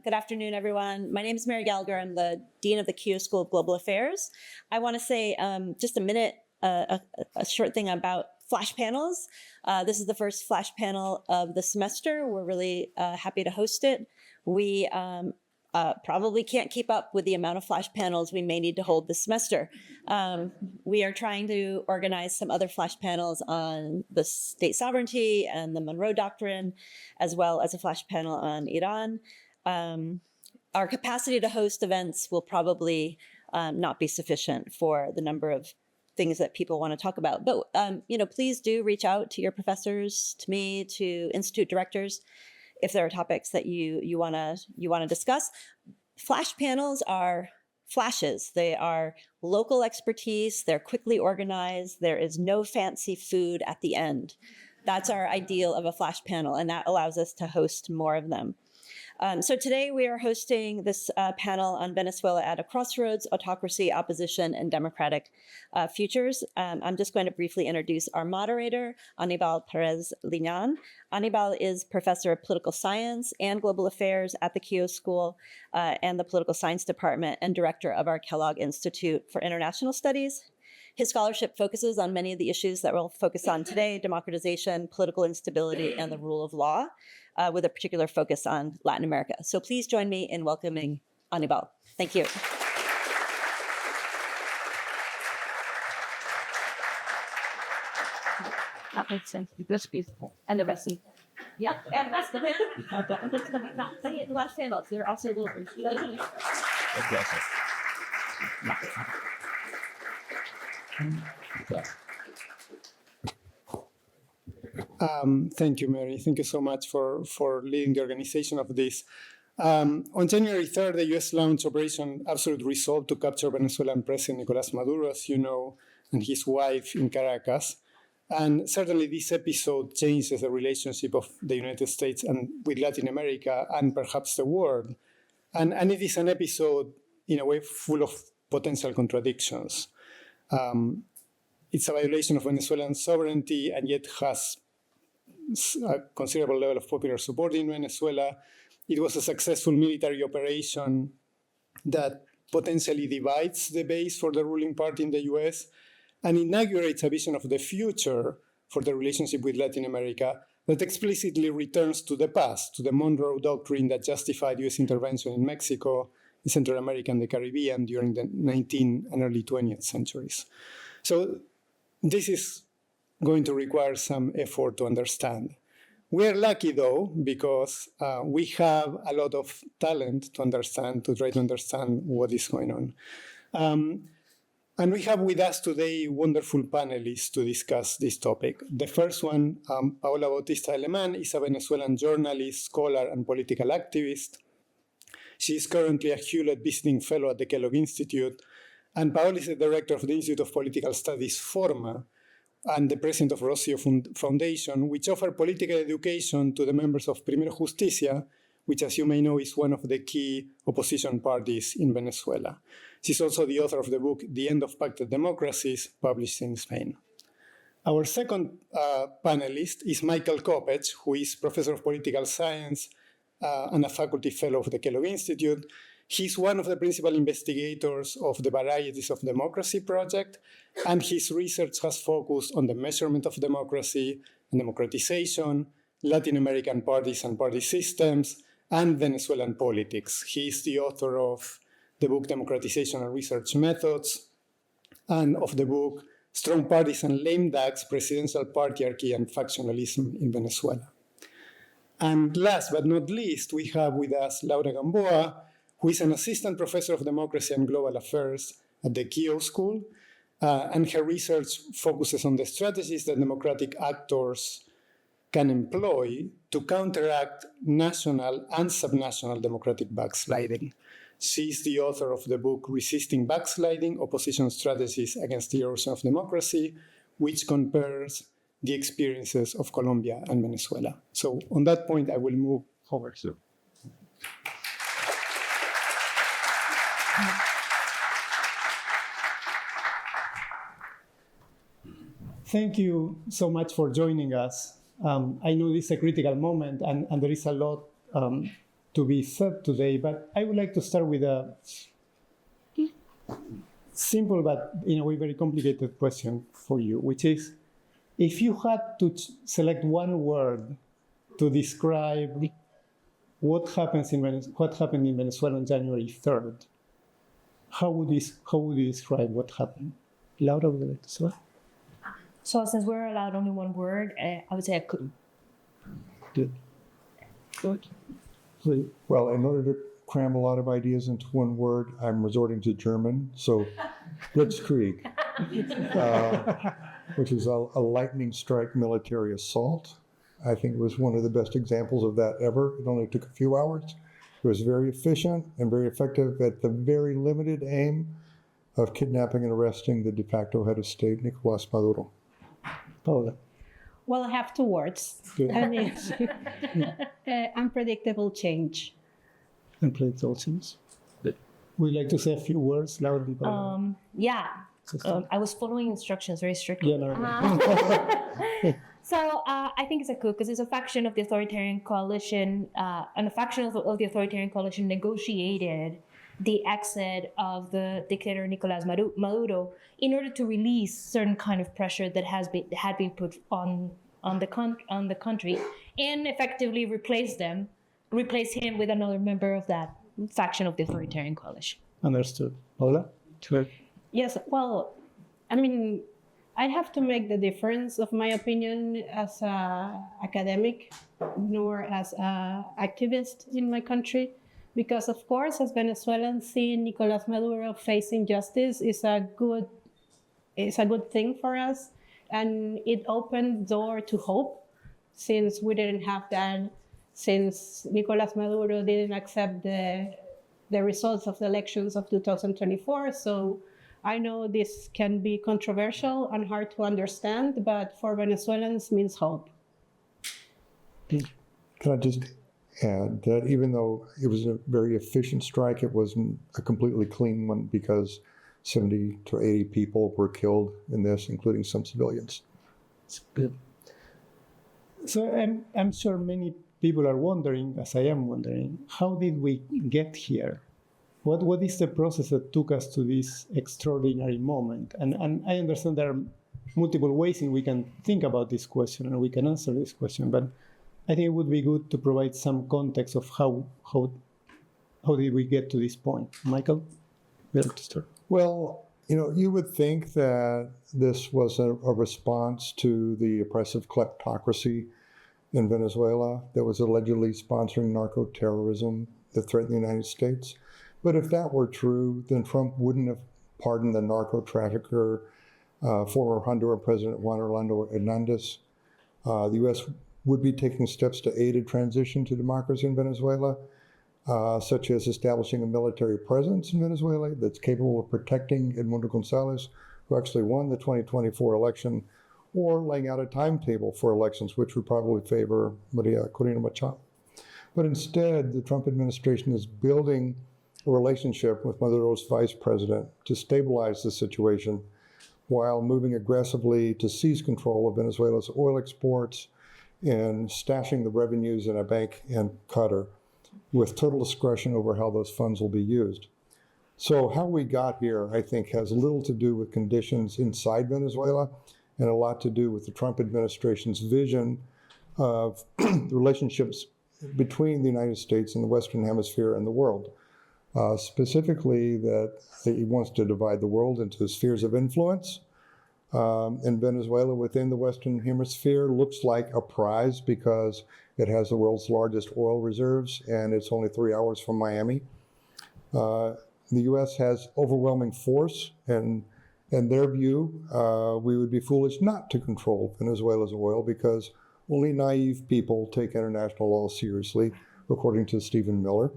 Good afternoon, everyone. My name is Mary Gallagher. I'm the Dean of the Keough School of Global Affairs. I want to say just a minute, a short thing about flash panels. This is the first flash panel of the semester. We're really happy to host it. We probably can't keep up with the amount of flash panels we may need to hold this semester. We are trying to organize some other flash panels on the state sovereignty and the Monroe Doctrine, as well as a flash panel on Iran. Our capacity to host events will probably not be sufficient for the number of things that people want to talk about. But please do reach out to your professors, to me, to institute directors, if there are topics that you want to discuss. Flash panels are flashes. They are local expertise. They're quickly organized. There is no fancy food at the end. That's our ideal of a flash panel, and that allows us to host more of them. So today we are hosting this panel on Venezuela at a crossroads, autocracy, opposition, and democratic futures. I'm just going to briefly introduce our moderator, Aníbal Pérez-Liñán. Aníbal is professor of political science and global affairs at the Keough School and the Political Science Department, and director of our Kellogg Institute for International Studies. His scholarship focuses on many of the issues that we'll focus on today: democratization, political instability, and the rule of law, with a particular focus on Latin America. So please join me in welcoming Aníbal. Thank you. That makes sense. That's beautiful. And the rest. Yeah, and that's the last handouts. They're also little. Thank you, Mary. Thank you so much for leading the organization of this. On January 3rd, the U.S. launched Operation Absolute Resolve to capture Venezuelan President Nicolás Maduro, as you know, and his wife in Caracas. And certainly this episode changes the relationship of the United States and with Latin America and perhaps the world. And it is an episode, in a way, full of potential contradictions. It's a violation of Venezuelan sovereignty and yet has a considerable level of popular support in Venezuela. It was a successful military operation that potentially divides the base for the ruling party in the US and inaugurates a vision of the future for the relationship with Latin America that explicitly returns to the past, to the Monroe Doctrine that justified US intervention in Mexico, in Central America, and the Caribbean during the 19th and early 20th centuries. So this is going to require some effort to understand. We are lucky, though, because we have a lot of talent to try to understand what is going on. And we have with us today wonderful panelists to discuss this topic. The first one, Paola Bautista de Alemán, is a Venezuelan journalist, scholar, and political activist. She is currently a Hewlett Visiting Fellow at the Kellogg Institute, and Paola is the director of the Institute of Political Studies, FORMA, and the president of Rocio Foundation, which offer political education to the members of Primero Justicia, which, as you may know, is one of the key opposition parties in Venezuela. She's also the author of the book The End of Pacted Democracies, published in Spain. Our second panelist is Michael Coppedge, who is professor of political science and a faculty fellow of the Kellogg Institute. He's one of the principal investigators of the Varieties of Democracy project, and his research has focused on the measurement of democracy and democratization, Latin American parties and party systems, and Venezuelan politics. He is the author of the book Democratization and Research Methods, and of the book Strong Parties and Lame Ducks, Presidential Partyarchy and Factionalism in Venezuela. And last but not least, we have with us Laura Gamboa, who is an assistant professor of democracy and global affairs at the Keough School, and her research focuses on the strategies that democratic actors can employ to counteract national and subnational democratic backsliding. She is the author of the book Resisting Backsliding, Opposition Strategies Against the Erosion of Democracy, which compares the experiences of Colombia and Venezuela. So on that point, I will move forward. So. Thank you so much for joining us. I know this is a critical moment, and there is a lot to be said today, but I would like to start with a simple but in a way very complicated question for you, which is, if you had to select one word to describe what happened in Venezuela on January 3rd, how would you describe what happened? Laura, would you like to start? So since we're allowed only one word, I would say a coup. Good. Good. Well, in order to cram a lot of ideas into one word, I'm resorting to German. So, Blitzkrieg, which is a lightning strike military assault. I think it was one of the best examples of that ever. It only took a few hours. It was very efficient and very effective at the very limited aim of kidnapping and arresting the de facto head of state, Nicolás Maduro. Paola. Well, I have two words. Good. And it's unpredictable change. Unpredictable change. Would you like to say a few words, Laura and Paola? Yeah. I was following instructions very strictly. Yeah, no. So I think it's a coup because it's a faction of the authoritarian coalition, and a faction of the authoritarian coalition negotiated the exit of the dictator Nicolás Maduro in order to release certain kind of pressure that had been put on the country, and effectively replace him with another member of that faction of the authoritarian coalition. Understood. Paola? Sure. Yes, well, I mean, I have to make the difference of my opinion as an academic nor as an activist in my country. Because, of course, as Venezuelans, seeing Nicolás Maduro facing justice is a good thing for us. And it opened the door to hope, since we didn't have that, since Nicolás Maduro didn't accept the results of the elections of 2024. So I know this can be controversial and hard to understand, but for Venezuelans means hope. Can I just add that even though it was a very efficient strike, it wasn't a completely clean one because 70 to 80 people were killed in this, including some civilians. Good. So I'm sure many people are wondering, as I am wondering, how did we get here? What is the process that took us to this extraordinary moment? And I understand there are multiple ways in we can think about this question and we can answer this question, but I think it would be good to provide some context of how did we get to this point. Michael, we'd like to start. Well, you would think that this was a response to the oppressive kleptocracy in Venezuela that was allegedly sponsoring narco-terrorism that threatened the United States. But if that were true, then Trump wouldn't have pardoned the narco-trafficker, former Honduran President Juan Orlando Hernandez. The U.S. would be taking steps to aid a transition to democracy in Venezuela, such as establishing a military presence in Venezuela that's capable of protecting Edmundo Gonzalez, who actually won the 2024 election, or laying out a timetable for elections, which would probably favor Maria Corina Machado. But instead, the Trump administration is building a relationship with Maduro's vice president to stabilize the situation while moving aggressively to seize control of Venezuela's oil exports and stashing the revenues in a bank in Qatar with total discretion over how those funds will be used. So how we got here, I think, has little to do with conditions inside Venezuela and a lot to do with the Trump administration's vision of relationships between the United States and the Western Hemisphere and the world. Specifically that he wants to divide the world into spheres of influence. And Venezuela within the Western Hemisphere looks like a prize because it has the world's largest oil reserves and it's only 3 hours from Miami. The U.S. has overwhelming force, and in their view, we would be foolish not to control Venezuela's oil because only naive people take international law seriously, according to Stephen Miller.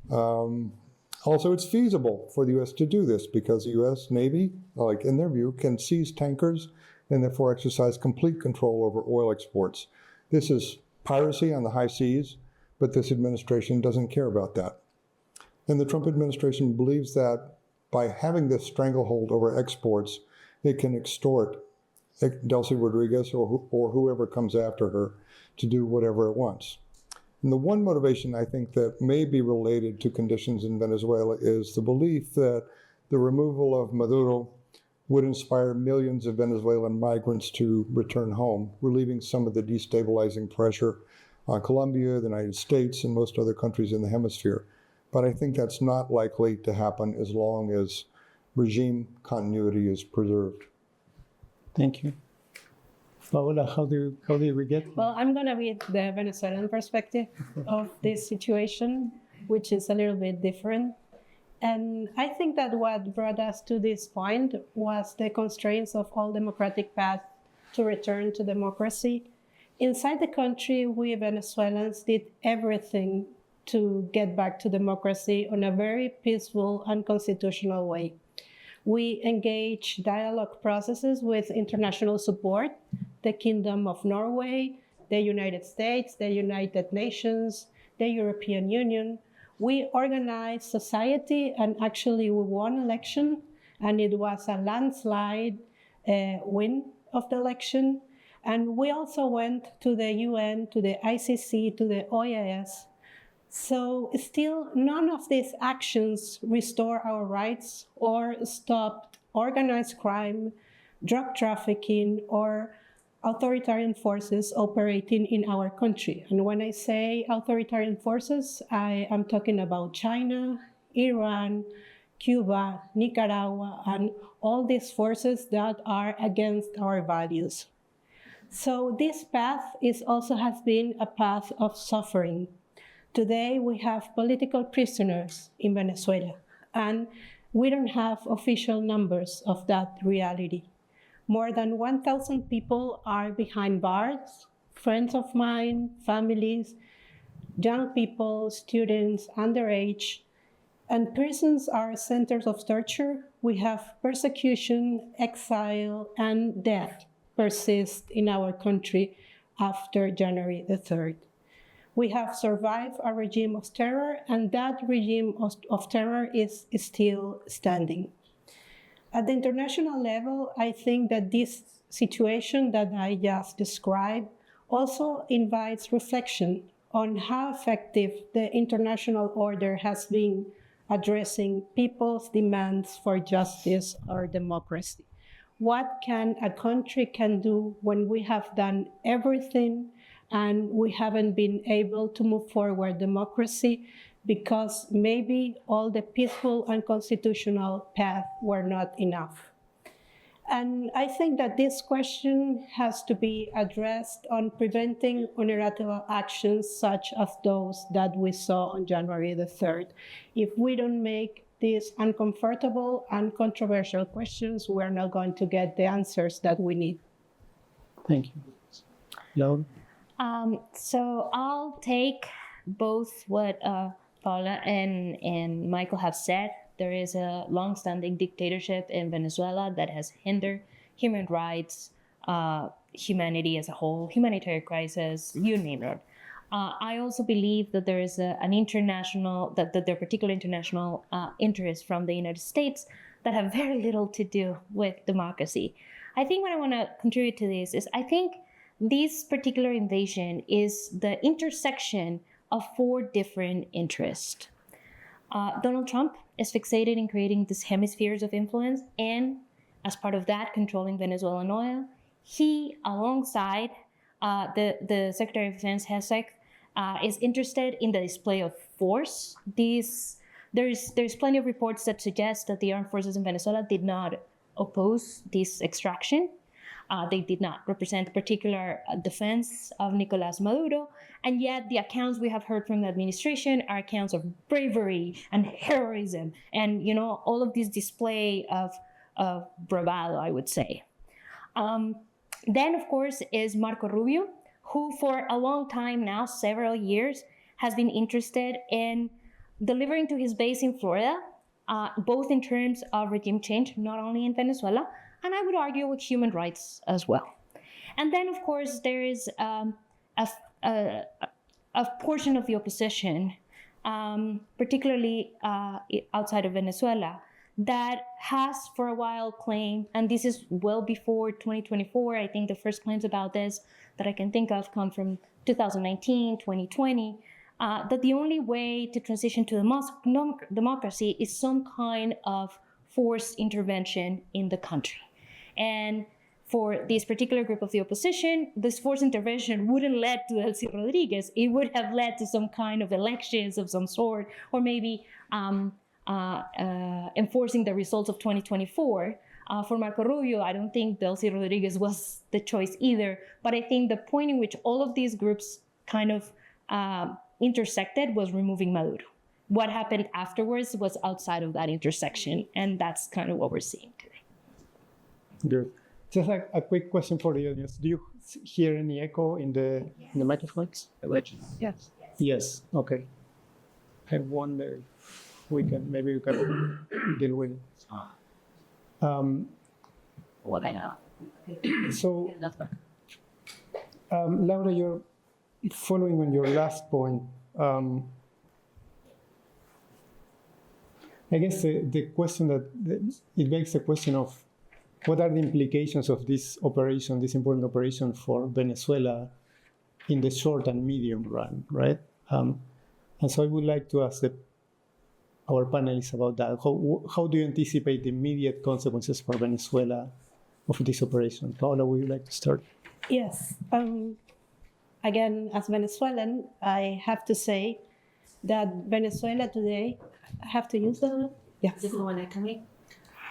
Also, it's feasible for the U.S. to do this because the U.S. Navy, like in their view, can seize tankers and therefore exercise complete control over oil exports. This is piracy on the high seas, but this administration doesn't care about that. And the Trump administration believes that by having this stranglehold over exports, it can extort Delcy Rodriguez or whoever comes after her to do whatever it wants. And the one motivation I think that may be related to conditions in Venezuela is the belief that the removal of Maduro would inspire millions of Venezuelan migrants to return home, relieving some of the destabilizing pressure on Colombia, the United States, and most other countries in the hemisphere. But I think that's not likely to happen as long as regime continuity is preserved. Thank you. Paola, how do we get? Well, I'm going to read the Venezuelan perspective of this situation, which is a little bit different. And I think that what brought us to this point was the constraints of all democratic paths to return to democracy. Inside the country, we Venezuelans did everything to get back to democracy in a very peaceful and constitutional way. We engaged dialogue processes with international support, the Kingdom of Norway, the United States, the United Nations, the European Union. We organized society, and actually we won election, and it was a landslide win of the election. And we also went to the UN, to the ICC, to the OAS. So still, none of these actions restore our rights or stopped organized crime, drug trafficking, or authoritarian forces operating in our country. And when I say authoritarian forces, I am talking about China, Iran, Cuba, Nicaragua, and all these forces that are against our values. So this path also has been a path of suffering. Today, we have political prisoners in Venezuela, and we don't have official numbers of that reality. More than 1,000 people are behind bars, friends of mine, families, young people, students, underage, and prisons are centers of torture. We have persecution, exile, and death persist in our country after January the 3rd. We have survived a regime of terror, and that regime of terror is still standing. At the international level, I think that this situation that I just described also invites reflection on how effective the international order has been addressing people's demands for justice or democracy. What can a country can do when we have done everything and we haven't been able to move forward democracy because maybe all the peaceful and constitutional paths were not enough. And I think that this question has to be addressed on preventing unilateral actions such as those that we saw on January the 3rd. If we don't make these uncomfortable and controversial questions, we're not going to get the answers that we need. Thank you. Laura? So I'll take both what Paola and Michael have said. There is a long-standing dictatorship in Venezuela that has hindered human rights, humanity as a whole, humanitarian crisis, you name it. I also believe that there is an international, that there are particular international interests from the United States that have very little to do with democracy. I think what I want to contribute to this is I think this particular invasion is the intersection of four different interests. Donald Trump is fixated in creating these hemispheres of influence and, as part of that, controlling Venezuelan oil. He, alongside the Secretary of Defense, Hesek, is interested in the display of force. There's plenty of reports that suggest that the armed forces in Venezuela did not oppose this extraction. They did not represent a particular defense of Nicolás Maduro, and yet the accounts we have heard from the administration are accounts of bravery and heroism, and all of this display of bravado, I would say. Then, of course, is Marco Rubio, who for a long time now, several years, has been interested in delivering to his base in Florida, both in terms of regime change, not only in Venezuela, and I would argue with human rights as well. And then, of course, there is a portion of the opposition, particularly outside of Venezuela, that has for a while claimed, and this is well before 2024, I think the first claims about this that I can think of come from 2019, 2020, that the only way to transition to democracy is some kind of forced intervention in the country. And for this particular group of the opposition, this forced intervention wouldn't lead to Delcy Rodriguez. It would have led to some kind of elections of some sort, or maybe enforcing the results of 2024. For Marco Rubio, I don't think Delcy Rodriguez was the choice either. But I think the point in which all of these groups kind of intersected was removing Maduro. What happened afterwards was outside of that intersection, and that's kind of what we're seeing today. Good. Just a quick question for the audience. Do you hear any echo in the microphones? Yes. Yes. Okay. I wonder if we can deal with it. So, Laura, you're following on your last point. I guess the question it begs the question of what are the implications of this operation, this important operation for Venezuela in the short and medium run, right? And so I would like to ask our panelists about that. How do you anticipate the immediate consequences for Venezuela of this operation? Paola, would you like to start? Yes. Again, as Venezuelan, I have to say that Venezuela today, I have to use the... Yeah. Is this the one that coming?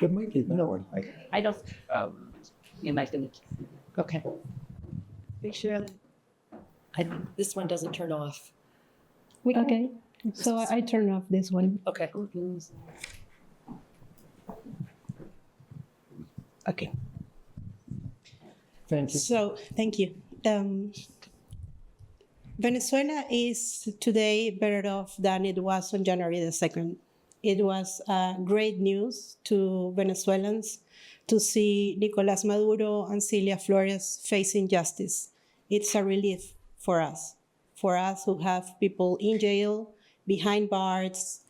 The mic is no. I don't. You might do it. Okay. Make sure that this one doesn't turn off. Okay. So I turn off this one. Okay. Okay. Thank you. So, thank you. Venezuela is today better off than it was on January the 2nd. It was great news to Venezuelans to see Nicolás Maduro and Cilia Flores facing justice. It's a relief for us who have people in jail, behind bars,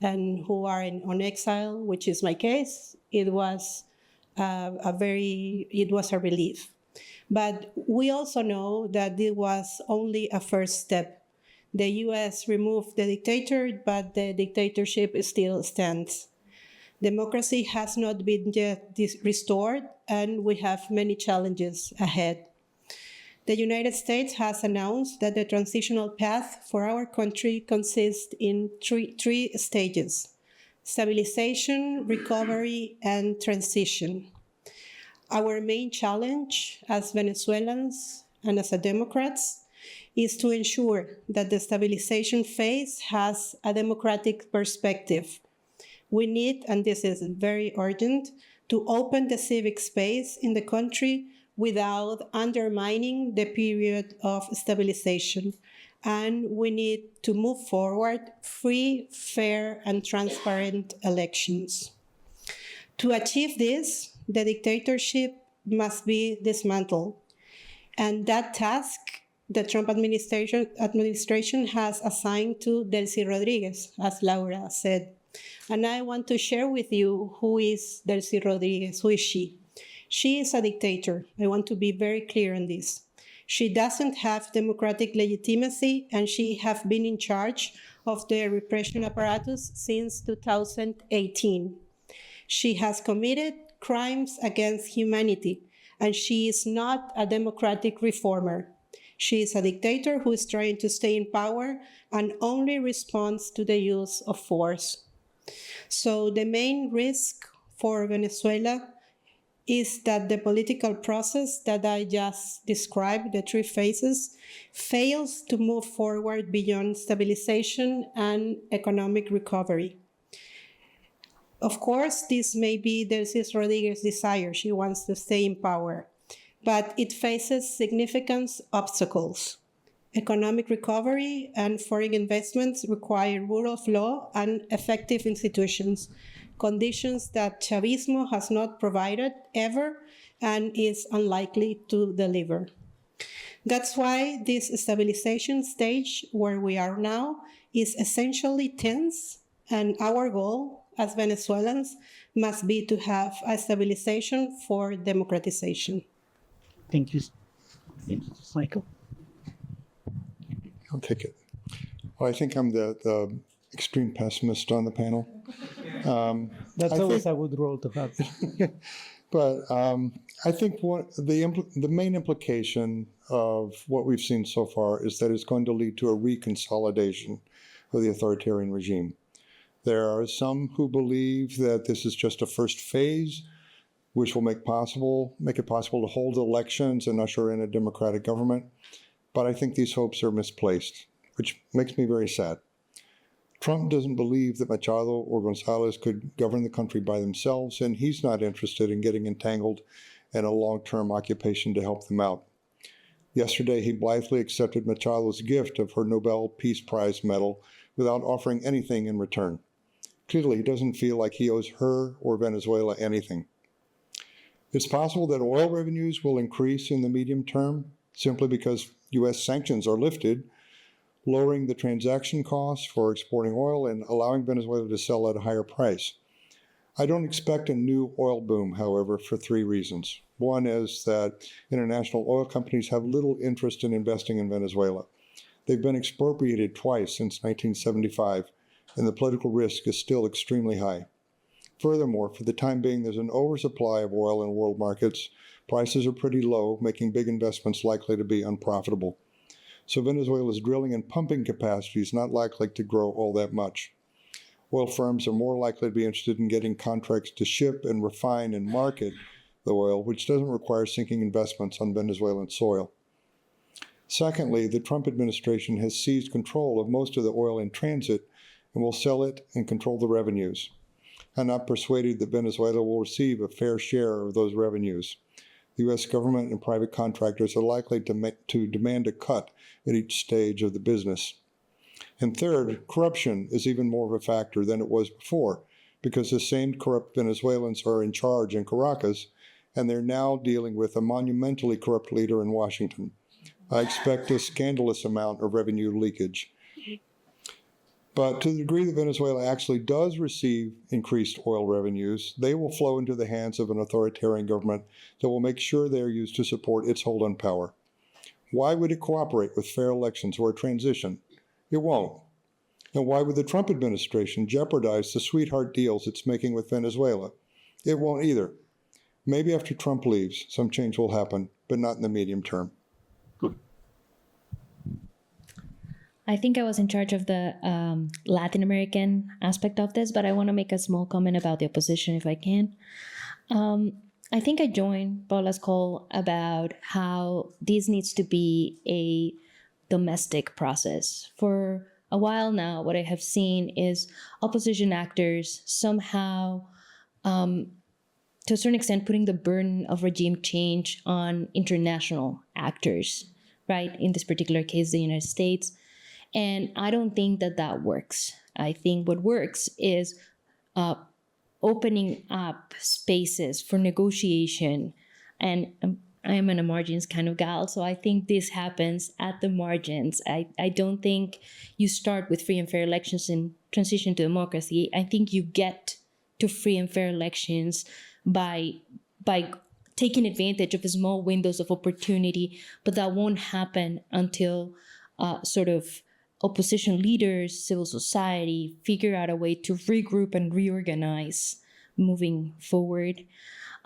and who are on exile, which is my case. It was a relief. But we also know that it was only a first step. The U.S. removed the dictator, but the dictatorship still stands. Democracy has not been yet restored, and we have many challenges ahead. The United States has announced that the transitional path for our country consists in three stages: stabilization, recovery, and transition. Our main challenge as Venezuelans and as Democrats is to ensure that the stabilization phase has a democratic perspective. We need, and this is very urgent, to open the civic space in the country without undermining the period of stabilization. And we need to move forward free, fair, and transparent elections. To achieve this, the dictatorship must be dismantled. And that task the Trump administration has assigned to Delcy Rodriguez, as Laura said. And I want to share with you who is Delcy Rodriguez, who is she? She is a dictator. I want to be very clear on this. She doesn't have democratic legitimacy, and she has been in charge of the repression apparatus since 2018. She has committed crimes against humanity, and she is not a democratic reformer. She is a dictator who is trying to stay in power and only responds to the use of force. So the main risk for Venezuela is that the political process that I just described, the three phases, fails to move forward beyond stabilization and economic recovery. Of course, this may be Delcy Rodriguez's desire. She wants to stay in power. But it faces significant obstacles. Economic recovery and foreign investments require rule of law and effective institutions, conditions that Chavismo has not provided ever and is unlikely to deliver. That's why this stabilization stage where we are now is essentially tense, and our goal as Venezuelans must be to have a stabilization for democratization. Thank you, Michael. I'll take it. Well, I think I'm the extreme pessimist on the panel. That's I always think- a good role to have. But I think the main implication of what we've seen so far is that it's going to lead to a reconsolidation of the authoritarian regime. There are some who believe that this is just a first phase, which will make it possible to hold elections and usher in a democratic government. But I think these hopes are misplaced, which makes me very sad. Trump doesn't believe that Machado or Gonzalez could govern the country by themselves, and he's not interested in getting entangled in a long-term occupation to help them out. Yesterday, he blithely accepted Machado's gift of her Nobel Peace Prize medal without offering anything in return. Clearly, he doesn't feel like he owes her or Venezuela anything. It's possible that oil revenues will increase in the medium term simply because U.S. sanctions are lifted, lowering the transaction costs for exporting oil and allowing Venezuela to sell at a higher price. I don't expect a new oil boom, however, for 3 reasons. One is that international oil companies have little interest in investing in Venezuela. They've been expropriated twice since 1975, and the political risk is still extremely high. Furthermore, for the time being, there's an oversupply of oil in world markets. Prices are pretty low, making big investments likely to be unprofitable. So Venezuela's drilling and pumping capacity is not likely to grow all that much. Oil firms are more likely to be interested in getting contracts to ship and refine and market the oil, which doesn't require sinking investments on Venezuelan soil. Secondly, the Trump administration has seized control of most of the oil in transit and will sell it and control the revenues. I'm not persuaded that Venezuela will receive a fair share of those revenues. The U.S. government and private contractors are likely to demand a cut at each stage of the business. And third, corruption is even more of a factor than it was before, because the same corrupt Venezuelans are in charge in Caracas, and they're now dealing with a monumentally corrupt leader in Washington. I expect a scandalous amount of revenue leakage. But to the degree that Venezuela actually does receive increased oil revenues, they will flow into the hands of an authoritarian government that will make sure they are used to support its hold on power. Why would it cooperate with fair elections or a transition? It won't. And why would the Trump administration jeopardize the sweetheart deals it's making with Venezuela? It won't either. Maybe after Trump leaves, some change will happen, but not in the medium term. I think I was in charge of the Latin American aspect of this, but I want to make a small comment about the opposition if I can. I think I joined Paula's call about how this needs to be a domestic process. For a while now, what I have seen is opposition actors somehow, to a certain extent, putting the burden of regime change on international actors, right? In this particular case, the United States. And I don't think that that works. I think what works is opening up spaces for negotiation. And I am in a margins kind of gal, so I think this happens at the margins. I don't think you start with free and fair elections and transition to democracy. I think you get to free and fair elections by taking advantage of small windows of opportunity, but that won't happen until sort of opposition leaders, civil society figure out a way to regroup and reorganize moving forward.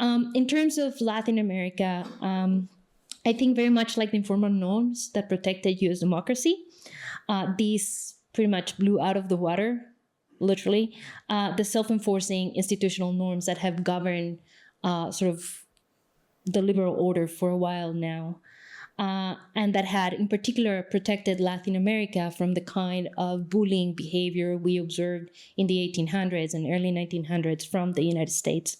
In terms of Latin America, I think very much like the informal norms that protected U.S. democracy, these pretty much blew out of the water, literally. The self-enforcing institutional norms that have governed sort of the liberal order for a while now. And that had, in particular, protected Latin America from the kind of bullying behavior we observed in the 1800s and early 1900s from the United States.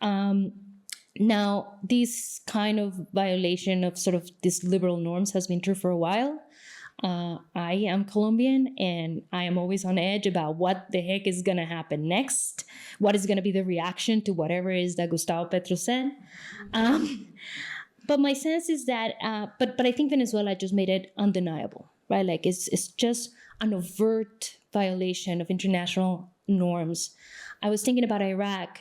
Now, this kind of violation of sort of these liberal norms has been true for a while. I am Colombian, and I am always on edge about what the heck is going to happen next. What is going to be the reaction to whatever it is that Gustavo Petro said. But my sense is that, but I think Venezuela just made it undeniable, right? Like it's just an overt violation of international norms. I was thinking about Iraq,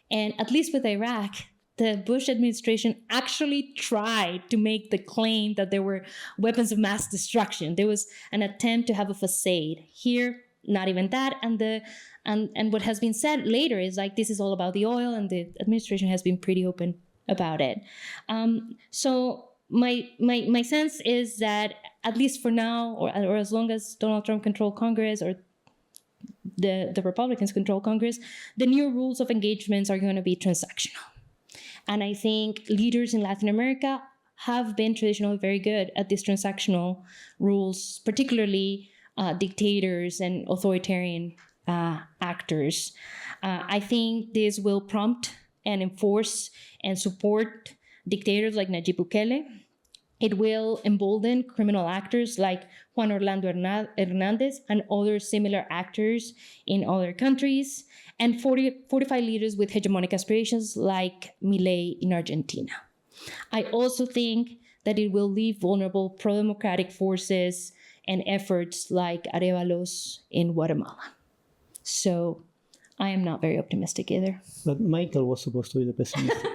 and at least with Iraq, the Bush administration actually tried to make the claim that there were weapons of mass destruction. There was an attempt to have a facade. Here, not even that. And what has been said later is like, this is all about the oil, and the administration has been pretty open about it. So my sense is that, at least for now, or as long as Donald Trump controls Congress, or the Republicans control Congress, the new rules of engagements are going to be transactional. And I think leaders in Latin America have been traditionally very good at these transactional rules, particularly dictators and authoritarian actors. I think this will prompt and enforce and support dictators like Nayib Bukele. It will embolden criminal actors like Juan Orlando Hernandez and other similar actors in other countries, and fortify leaders with hegemonic aspirations like Milei in Argentina. I also think that it will leave vulnerable pro-democratic forces and efforts like Arévalos in Guatemala. So I am not very optimistic either. But Michael was supposed to be the pessimist.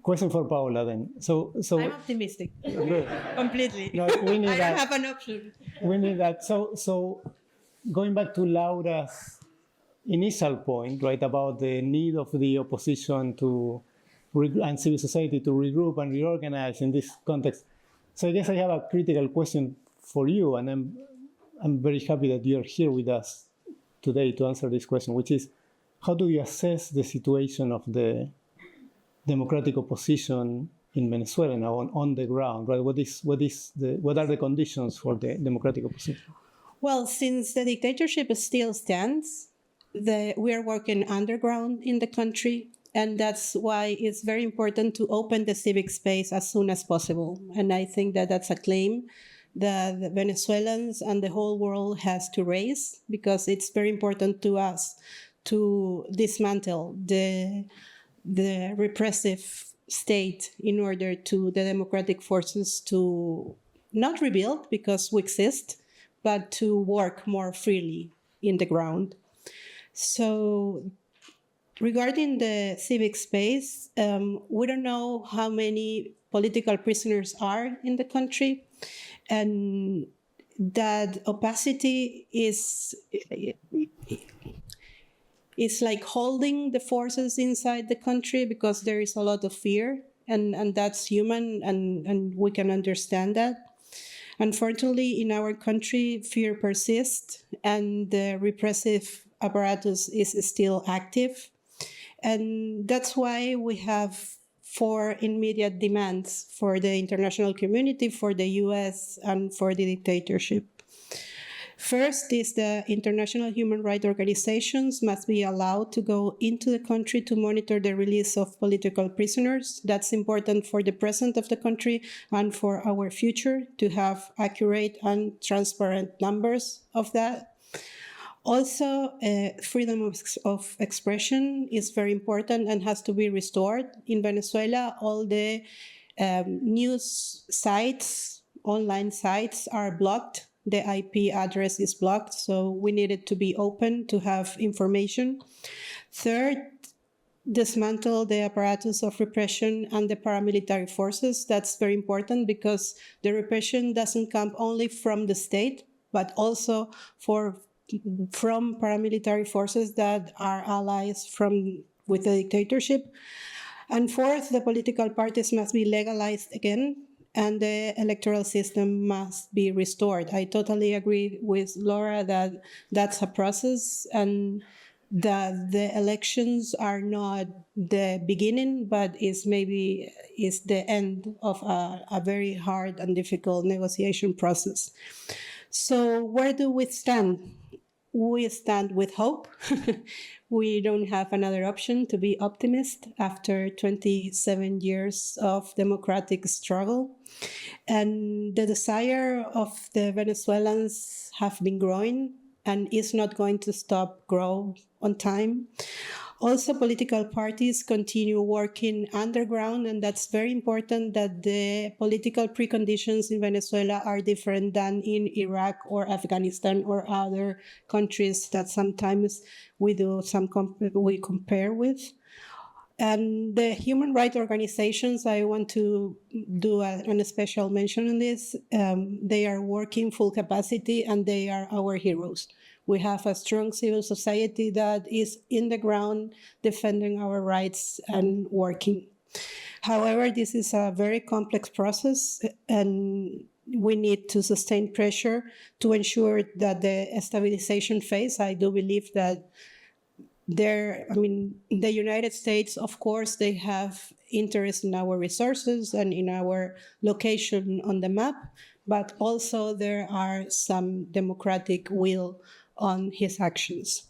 Question for Paola then. So I'm optimistic. good. Completely. No, we need I that. don't have an option. We need that. So going back to Laura's initial point, right, about the need of the opposition and civil society to regroup and reorganize in this context. So I guess I have a critical question for you, and I'm very happy that you're here with us today to answer this question, which is, how do you assess the situation of the democratic opposition in Venezuela now on the ground, right? What are the conditions for the democratic opposition? Well, since the dictatorship still stands, we are working underground in the country, and that's why it's very important to open the civic space as soon as possible. And I think that that's a claim that the Venezuelans and the whole world has to raise, because it's very important to us to dismantle the repressive state in order to the democratic forces to not rebuild, because we exist, but to work more freely in the ground. So regarding the civic space, we don't know how many political prisoners are in the country, and that opacity is like holding the forces inside the country, because there is a lot of fear, and that's human, and we can understand that. Unfortunately, in our country, fear persists, and the repressive apparatus is still active. And that's why we have 4 immediate demands for the international community, for the US, and for the dictatorship. First is the international human rights organizations must be allowed to go into the country to monitor the release of political prisoners. That's important for the present of the country and for our future, to have accurate and transparent numbers of that. Also, freedom of expression is very important and has to be restored. In Venezuela, all the news sites, online sites are blocked. The IP address is blocked, so we need it to be open to have information. Third, dismantle the apparatus of repression and the paramilitary forces. That's very important, because the repression doesn't come only from the state, but also from paramilitary forces that are allies with the dictatorship. And fourth, the political parties must be legalized again, and the electoral system must be restored. I totally agree with Laura that that's a process, and that the elections are not the beginning, but is the end of a very hard and difficult negotiation process. So where do we stand? We stand with hope. We don't have another option to be optimist after 27 years of democratic struggle. And the desire of the Venezuelans have been growing and is not going to stop grow on time. Also, political parties continue working underground, and that's very important that the political preconditions in Venezuela are different than in Iraq or Afghanistan or other countries that sometimes we compare with. And the human rights organizations, I want to do a special mention on this. They are working full capacity and they are our heroes. We have a strong civil society that is in the ground defending our rights and working. However, this is a very complex process and we need to sustain pressure to ensure that the stabilization phase, I do believe that the United States, of course, they have interest in our resources and in our location on the map, but also there are some democratic will on his actions.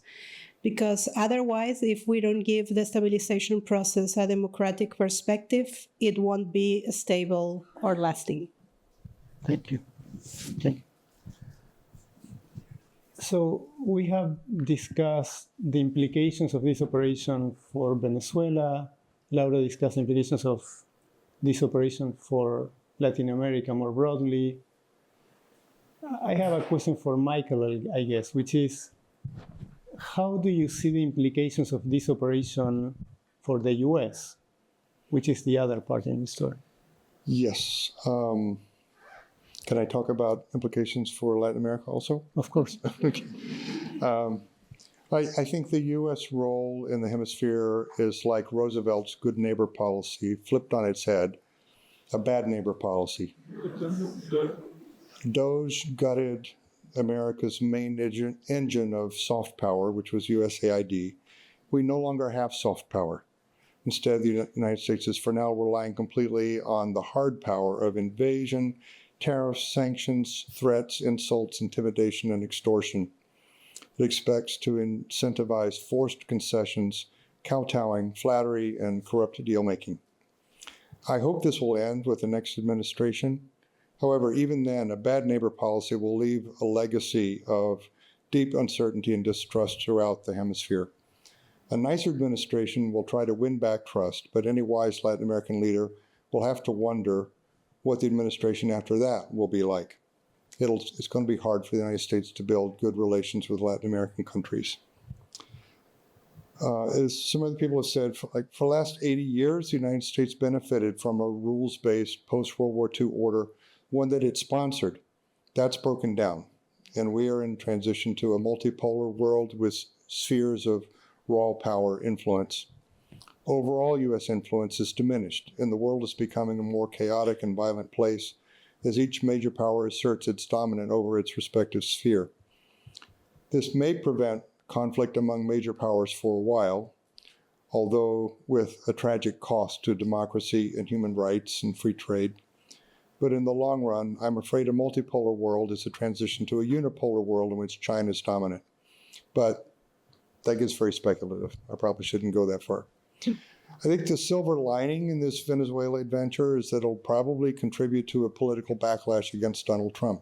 Because otherwise, if we don't give the stabilization process a democratic perspective, it won't be stable or lasting. Thank you. Thank you. So we have discussed the implications of this operation for Venezuela. Laura discussed the implications of this operation for Latin America more broadly. I have a question for Michael, I guess, which is, how do you see the implications of this operation for the US, which is the other part in the story? Yes. Can I talk about implications for Latin America also? Of course. I think the U.S. role in the hemisphere is like Roosevelt's good neighbor policy, flipped on its head, a bad neighbor policy. Doge gutted America's main engine of soft power, which was USAID. We no longer have soft power. Instead, the United States is for now relying completely on the hard power of invasion, tariffs, sanctions, threats, insults, intimidation, and extortion. It expects to incentivize forced concessions, kowtowing, flattery, and corrupt deal-making. I hope this will end with the next administration. However, even then, a bad neighbor policy will leave a legacy of deep uncertainty and distrust throughout the hemisphere. A nicer administration will try to win back trust, but any wise Latin American leader will have to wonder what the administration after that will be like. It's going to be hard for the United States to build good relations with Latin American countries. As some other people have said, for the last 80 years, the United States benefited from a rules-based post-World War II order, one that it sponsored. That's broken down, and we are in transition to a multipolar world with spheres of raw power influence. Overall, U.S. influence is diminished, and the world is becoming a more chaotic and violent place as each major power asserts its dominance over its respective sphere. This may prevent conflict among major powers for a while, although with a tragic cost to democracy and human rights and free trade. But in the long run, I'm afraid a multipolar world is a transition to a unipolar world in which China is dominant. But that gets very speculative. I probably shouldn't go that far. I think the silver lining in this Venezuela adventure is that it'll probably contribute to a political backlash against Donald Trump.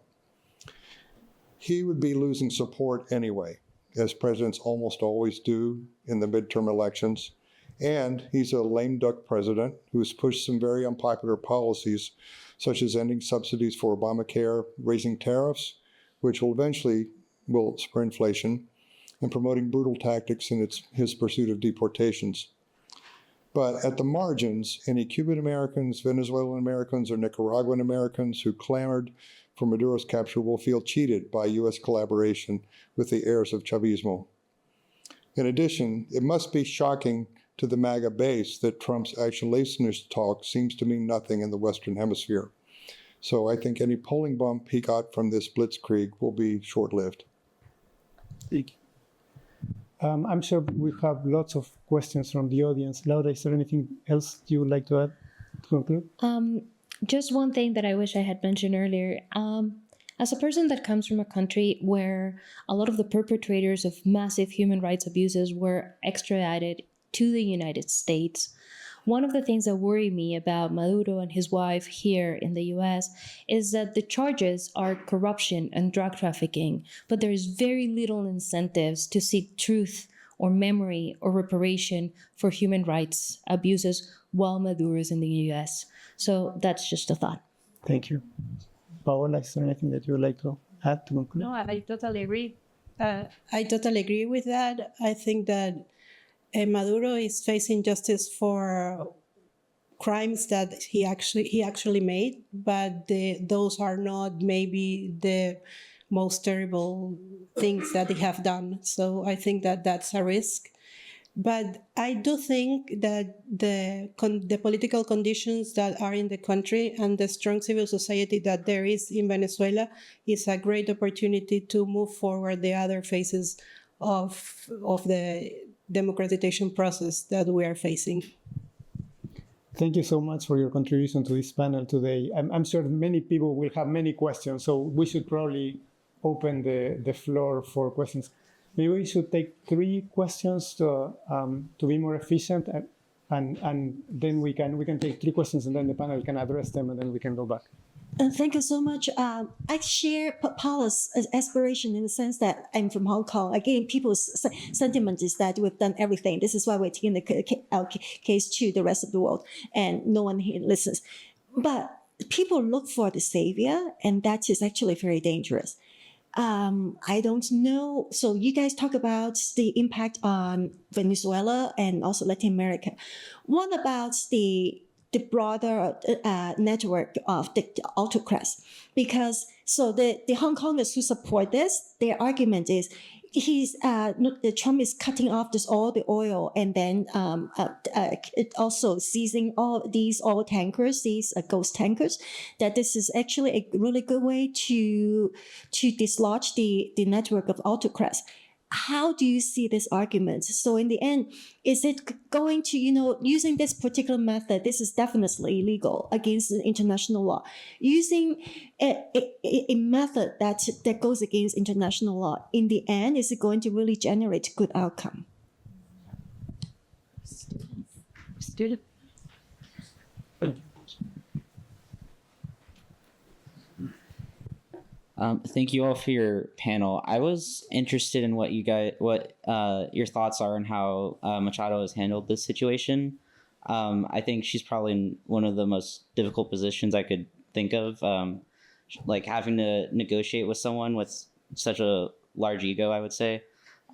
He would be losing support anyway, as presidents almost always do in the midterm elections. And he's a lame duck president who has pushed some very unpopular policies, such as ending subsidies for Obamacare, raising tariffs, which will eventually spur inflation, and promoting brutal tactics in his pursuit of deportations. But at the margins, any Cuban Americans, Venezuelan Americans, or Nicaraguan Americans who clamored for Maduro's capture will feel cheated by U.S. collaboration with the heirs of Chavismo. In addition, it must be shocking to the MAGA base that Trump's isolationist talk seems to mean nothing in the Western Hemisphere. So I think any polling bump he got from this blitzkrieg will be short-lived. Thank you. I'm sure we have lots of questions from the audience. Laura, is there anything else you would like to add to conclude? Just one thing that I wish I had mentioned earlier. As a person that comes from a country where a lot of the perpetrators of massive human rights abuses were extradited to the United States, one of the things that worry me about Maduro and his wife here in the US is that the charges are corruption and drug trafficking, but there is very little incentives to seek truth or memory or reparation for human rights abuses while Maduro is in the US. So that's just a thought. Thank you. Paola, is there anything that you would like to add to conclude? No, I totally agree. I totally agree with that. I think that Maduro is facing justice for crimes that he actually made, but those are not maybe the most terrible things that they have done. So I think that that's a risk. But I do think that the political conditions that are in the country and the strong civil society that there is in Venezuela is a great opportunity to move forward the other phases of the democratization process that we are facing. Thank you so much for your contribution to this panel today. I'm sure many people will have many questions, so we should probably open the floor for questions. Maybe we should take 3 questions to be more efficient, and then we can take 3 questions, and then the panel can address them, and then we can go back. Thank you so much. I share Paula's aspiration in the sense that I'm from Hong Kong. Again, people's sentiment is that we've done everything. This is why we're taking our case to the rest of the world, and no one here listens. But people look for the savior, and that is actually very dangerous. I don't know. So you guys talk about the impact on Venezuela and also Latin America. What about the broader network of the autocrats? Because so the Hong Kongers who support this, their argument is Trump is cutting off all the oil, and then also seizing all these oil tankers, these ghost tankers. That this is actually a really good way to dislodge the network of autocrats. How do you see this argument? So in the end, is it going to, using this particular method, this is definitely illegal against the international law. Using a method that goes against international law, in the end, is it going to really generate good outcome? Student. Thank you all for your panel. I was interested in what your thoughts are on how Machado has handled this situation. I think she's probably in one of the most difficult positions I could think of, like having to negotiate with someone with such a large ego, I would say.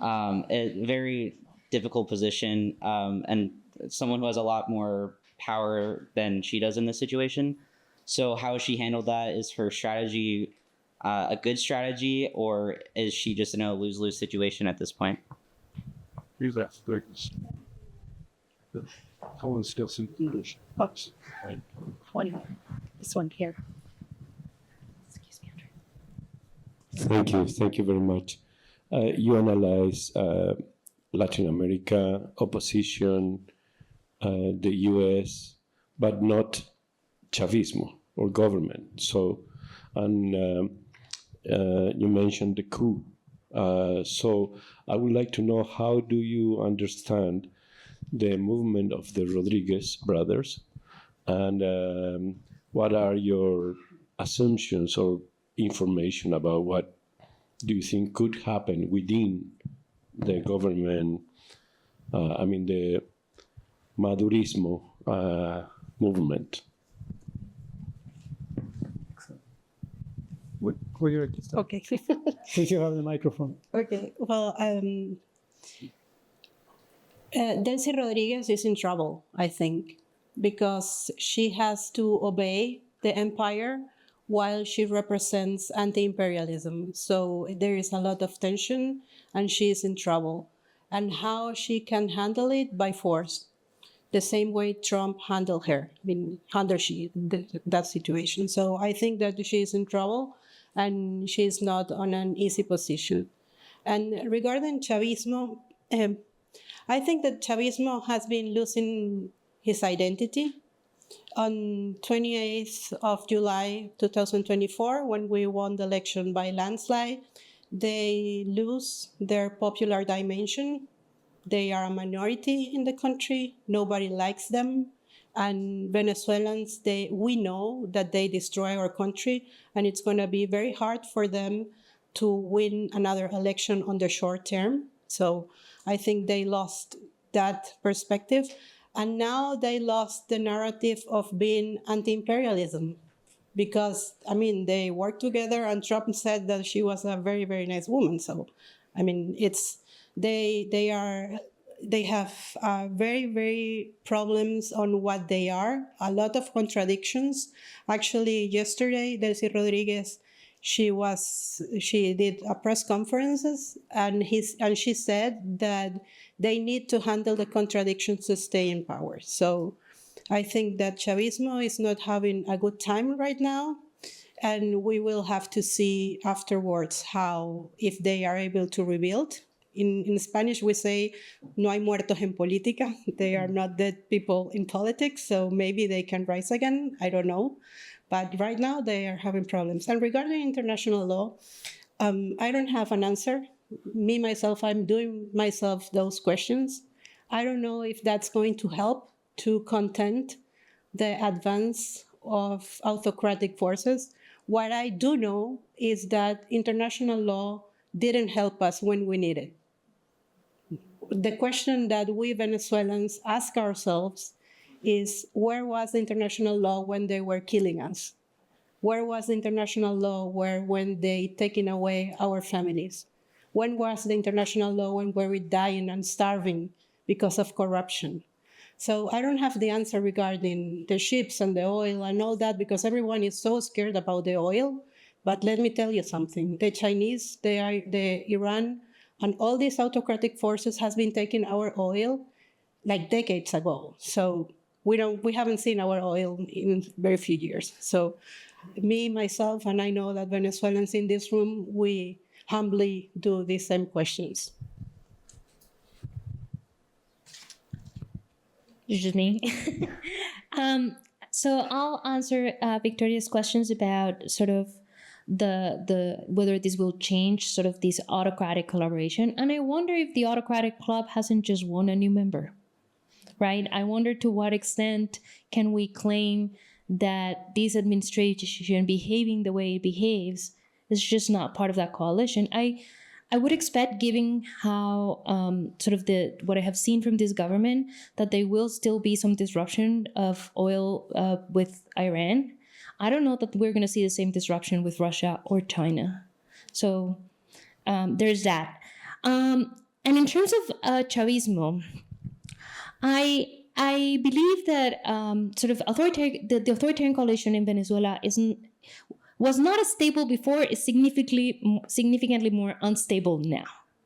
A very difficult position, and someone who has a lot more power than she does in this situation. So how she handled that, is her strategy a good strategy, or is she just in a lose-lose situation at this point? These aspects. Cohen still in English. Oops. 20. This one here. Excuse me, Andrew. Thank you very much. You analyze Latin America, opposition, the US, but not Chavismo or government. So, and you mentioned the coup. So I would like to know, how do you understand the movement of the Rodriguez brothers, and what are your assumptions or information about what do you think could happen within the government, the Madurismo movement? Would you like to start? Okay. Since you have the microphone. Okay. Well, Delcy Rodriguez is in trouble, I think, because she has to obey the empire while she represents anti-imperialism. So there is a lot of tension, and she is in trouble. And how she can handle it? By force. The same way Trump handled her, that situation. So I think that she is in trouble, and she is not on an easy position. And regarding Chavismo, I think that Chavismo has been losing his identity. On 28th of July 2024, when we won the election by landslide, they lose their popular dimension. They are a minority in the country. Nobody likes them. And Venezuelans, we know that they destroy our country, and it's going to be very hard for them to win another election on the short term. So I think they lost that perspective. And now they lost the narrative of being anti-imperialism because, I mean, they worked together and Trump said that she was a very, very nice woman. So, I mean, they have very, very problems on what they are, a lot of contradictions. Actually, yesterday, Delcy Rodriguez, she did a press conferences and she said that they need to handle the contradictions to stay in power. So I think that Chavismo is not having a good time right now. And we will have to see afterwards if they are able to rebuild. In Spanish, we say, no hay muertos en política. They are not dead people in politics, so maybe they can rise again. I don't know. But right now, they are having problems. And regarding international law, I don't have an answer. Me, myself, I'm doing myself those questions. I don't know if that's going to help to content the advance of autocratic forces. What I do know is that international law didn't help us when we needed. The question that we Venezuelans ask ourselves is, where was the international law when they were killing us? Where was the international law when they taken away our families? When was the international law when we were dying and starving because of corruption? So I don't have the answer regarding the ships and the oil and all that because everyone is so scared about the oil. But let me tell you something. The Chinese, the Iran, and all these autocratic forces has been taking our oil like decades ago. So we haven't seen our oil in very few years. So me, myself, and I know that Venezuelans in this room, we humbly do these same questions. It's just me. So I'll answer Victoria's questions about sort of the whether this will change sort of this autocratic collaboration. And I wonder if the autocratic club hasn't just won a new member, right? I wonder to what extent can we claim that this administration behaving the way it behaves is just not part of that coalition. I would expect, given how sort of what I have seen from this government, that there will still be some disruption of oil with Iran. I don't know that we're going to see the same disruption with Russia or China. So there's that. And in terms of Chavismo, I believe that sort of the authoritarian coalition in Venezuela was not as stable before, is significantly more unstable now,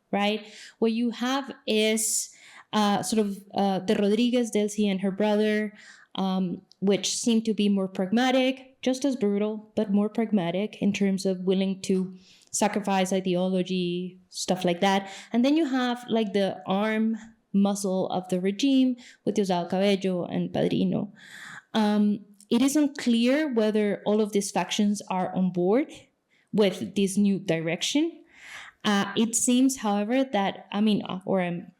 right? What you have is sort of the Rodriguez, Delcy, and her brother, which seem to be more pragmatic, just as brutal, but more pragmatic in terms of willing to sacrifice ideology, stuff like that. And then you have like the arm muscle of the regime with Diosdado Cabello and Padrino. It isn't clear whether all of these factions are on board with this new direction. It seems, however, that, I'm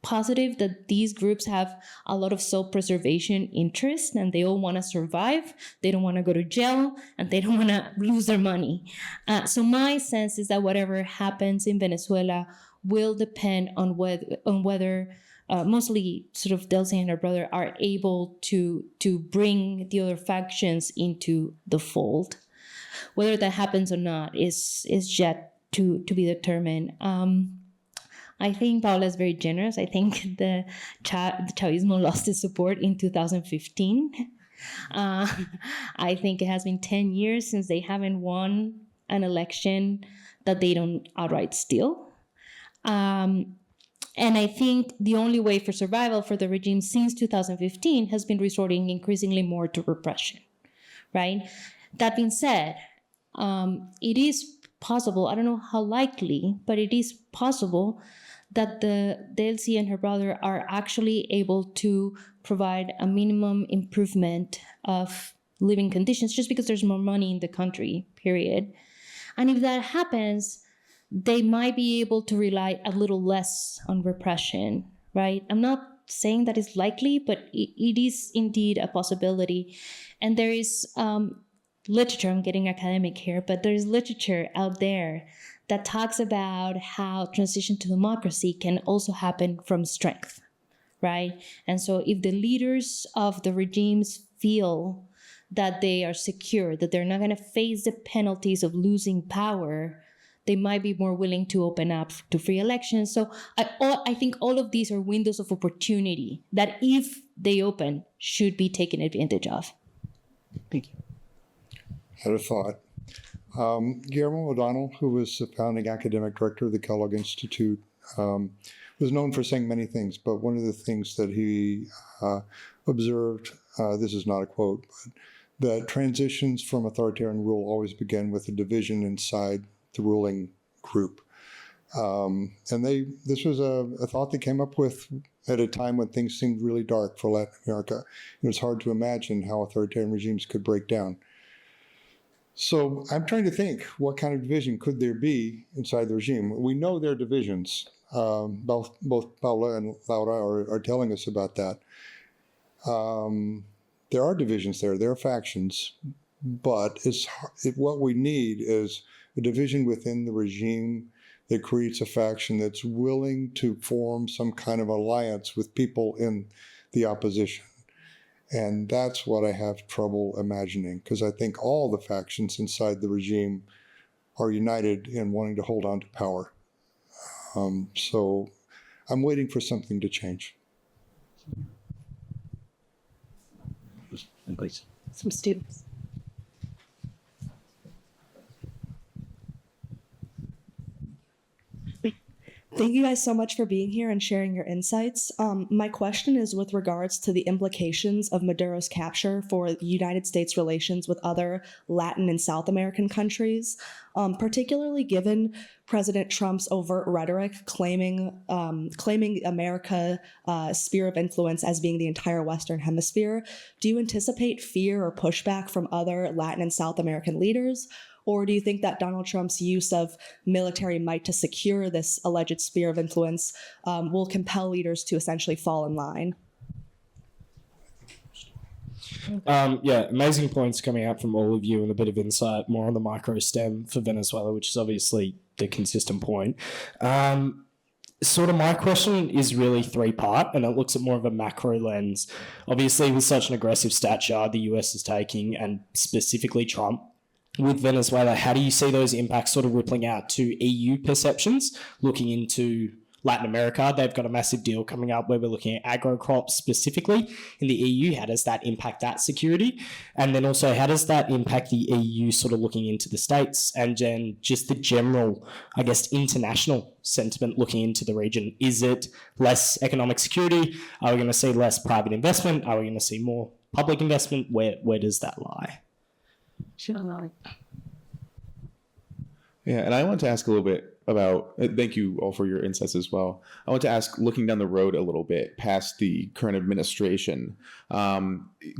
positive that these groups have a lot of self-preservation interest and they all want to survive. They don't want to go to jail and they don't want to lose their money. So my sense is that whatever happens in Venezuela will depend on whether mostly sort of Delcy and her brother are able to bring the other factions into the fold. Whether that happens or not is yet to be determined. I think Paola is very generous. I think the Chavismo lost its support in 2015. I think it has been 10 years since they haven't won an election that they don't outright steal. And I think the only way for survival for the regime since 2015 has been resorting increasingly more to repression, right? That being said, it is possible, I don't know how likely, but it is possible that the Delcy and her brother are actually able to provide a minimum improvement of living conditions just because there's more money in the country, period. And if that happens, they might be able to rely a little less on repression, right? I'm not saying that it's likely, but it is indeed a possibility. And there is literature, I'm getting academic here, but there's literature out there that talks about how transition to democracy can also happen from strength, right? And so if the leaders of the regimes feel that they are secure, that they're not going to face the penalties of losing power, they might be more willing to open up to free elections. So I think all of these are windows of opportunity that, if they open, should be taken advantage of. Thank you. Had a thought. Guillermo O'Donnell, who was the founding academic director of the Kellogg Institute, was known for saying many things, but one of the things that he observed, this is not a quote, but that transitions from authoritarian rule always begin with a division inside the ruling group. And this was a thought they came up with at a time when things seemed really dark for Latin America. It was hard to imagine how authoritarian regimes could break down. So I'm trying to think, what kind of division could there be inside the regime? We know there are divisions. Both Paola and Laura are telling us about that. There are divisions there. There are factions. But what we need is a division within the regime that creates a faction that's willing to form some kind of alliance with people in the opposition. And that's what I have trouble imagining, because I think all the factions inside the regime are united in wanting to hold on to power. So I'm waiting for something to change. Please. Some students. Thank you guys so much for being here and sharing your insights. My question is with regards to the implications of Maduro's capture for United States relations with other Latin and South American countries, particularly given President Trump's overt rhetoric claiming America's sphere of influence as being the entire Western Hemisphere. Do you anticipate fear or pushback from other Latin and South American leaders? Or do you think that Donald Trump's use of military might to secure this alleged sphere of influence will compel leaders to essentially fall in line? Yeah, amazing points coming out from all of you, and a bit of insight more on the micro stem for Venezuela, which is obviously the consistent point. Sort of my question is really three-part, and it looks at more of a macro lens. Obviously, with such an aggressive stature the US is taking, and specifically Trump, with Venezuela, how do you see those impacts sort of rippling out to EU perceptions? Looking into Latin America, they've got a massive deal coming up where we're looking at agro crops specifically in the EU. How does that impact that security? And then also, how does that impact the EU sort of looking into the States, and then just the general, I guess, international sentiment looking into the region? Is it less economic security? Are we going to see less private investment? Are we going to see more public investment? Where does that lie? Yeah, and I want to ask a little bit about, thank you all for your insights as well. I want to ask, looking down the road a little bit past the current administration,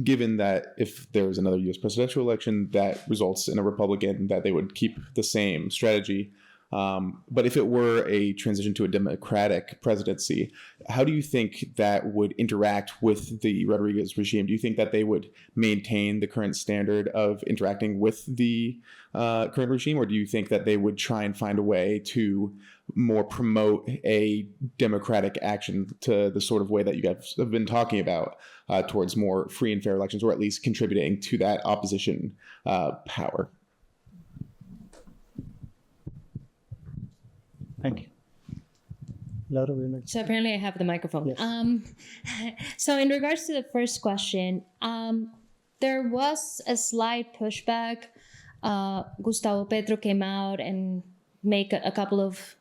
given that if there's another US presidential election that results in a Republican, that they would keep the same strategy. But if it were a transition to a Democratic presidency, how do you think that would interact with the Rodriguez regime? Do you think that they would maintain the current standard of interacting with the current regime, or do you think that they would try and find a way to more promote a democratic action to the sort of way that you guys have been talking about towards more free and fair elections, or at least contributing to that opposition power? Thank you. Laura, so apparently I have the microphone. Yes. So in regards to the first question, there was a slight pushback. Gustavo Petro came out and make a couple of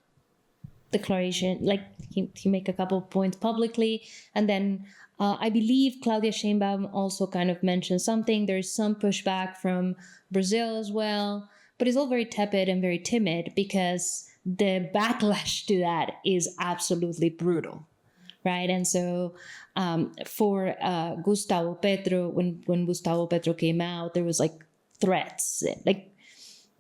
declarations, like he make a couple of points publicly. And then I believe Claudia Sheinbaum also kind of mentioned something. There's some pushback from Brazil as well, but it's all very tepid and very timid because the backlash to that is absolutely brutal, right? And so for Gustavo Petro, when Gustavo Petro came out, there was like threats, like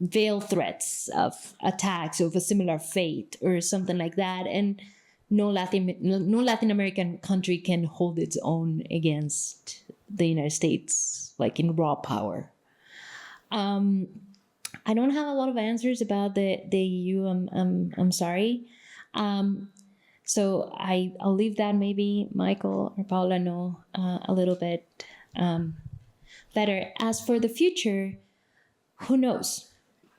veiled threats of attacks of a similar fate or something like that. And no Latin American country can hold its own against the United States, like in raw power. I don't have a lot of answers about the EU. I'm sorry. So I'll leave that. Maybe Michael or Paola know a little bit better. As for the future, who knows?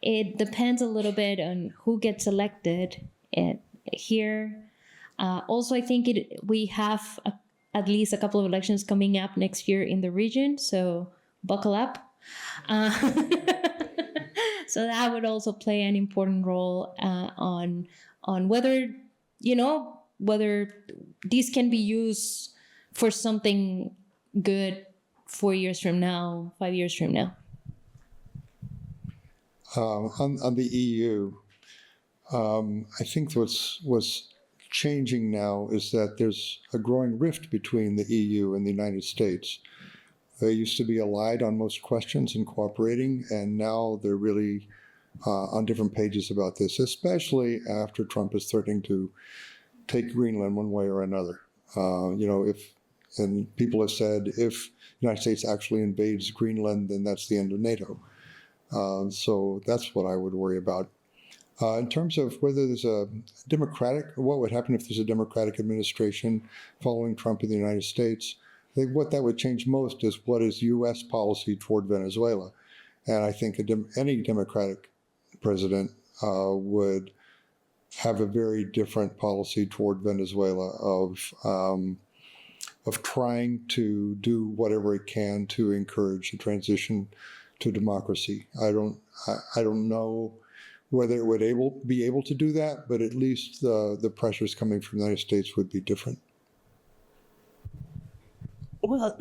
It depends a little bit on who gets elected here. Also, I think we have at least a couple of elections coming up next year in the region, so buckle up. So that would also play an important role on whether, whether these can be used for something good 4 years from now, 5 years from now. On the EU, I think what's changing now is that there's a growing rift between the EU and the United States. They used to be allied on most questions and cooperating, and now they're really on different pages about this, especially after Trump is threatening to take Greenland one way or another. And people have said if the United States actually invades Greenland, then that's the end of NATO. So that's what I would worry about. In terms of whether there's what would happen if there's a Democratic administration following Trump in the United States, I think what that would change most is what is U.S. policy toward Venezuela. And I think any Democratic president would have a very different policy toward Venezuela of trying to do whatever it can to encourage the transition to democracy. I don't know whether it would be able to do that, but at least the pressures coming from the United States would be different. Well,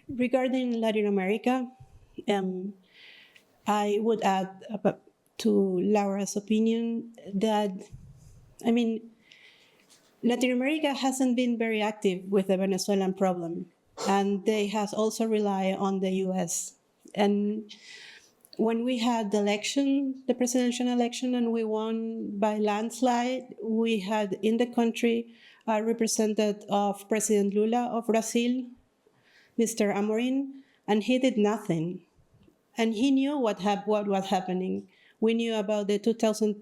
regarding Latin America, I would add to Laura's opinion that, Latin America hasn't been very active with the Venezuelan problem, and they has also relied on the U.S. And when we had the presidential election, and we won by landslide, we had in the country a representative of President Lula of Brazil, Mr. Amorim, and he did nothing. And he knew what was happening. We knew about the 2,000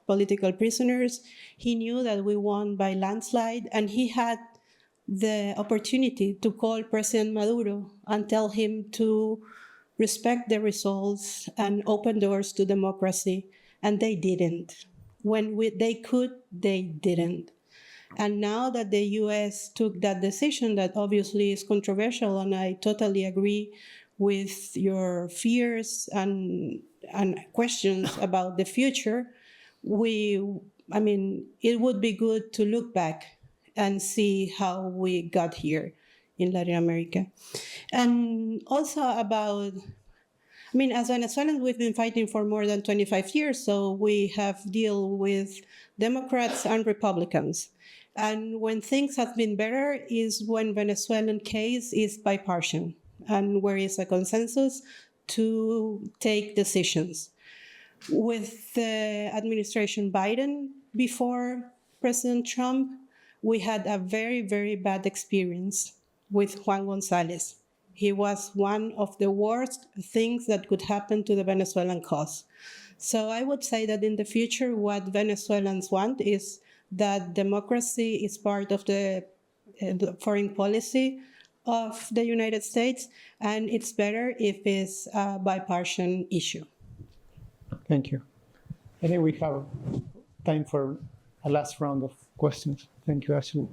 political prisoners. He knew that we won by landslide, and he had the opportunity to call President Maduro and tell him to respect the results and open doors to democracy, and they didn't. When they could, they didn't. And now that the U.S. took that decision, that obviously is controversial, and I totally agree with your fears and questions about the future, it would be good to look back and see how we got here in Latin America. And also about, as Venezuelans, we've been fighting for more than 25 years, so we have dealt with Democrats and Republicans. And when things have been better is when Venezuelan case is bipartisan and where is a consensus to take decisions. With the administration Biden before President Trump, we had a very, very bad experience with Juan Gonzalez. He was one of the worst things that could happen to the Venezuelan cause. So I would say that in the future, what Venezuelans want is that democracy is part of the foreign policy of the United States, and it's better if it's a bipartisan issue. Thank you. I think we have time for a last round of questions. Thank you, Ashley.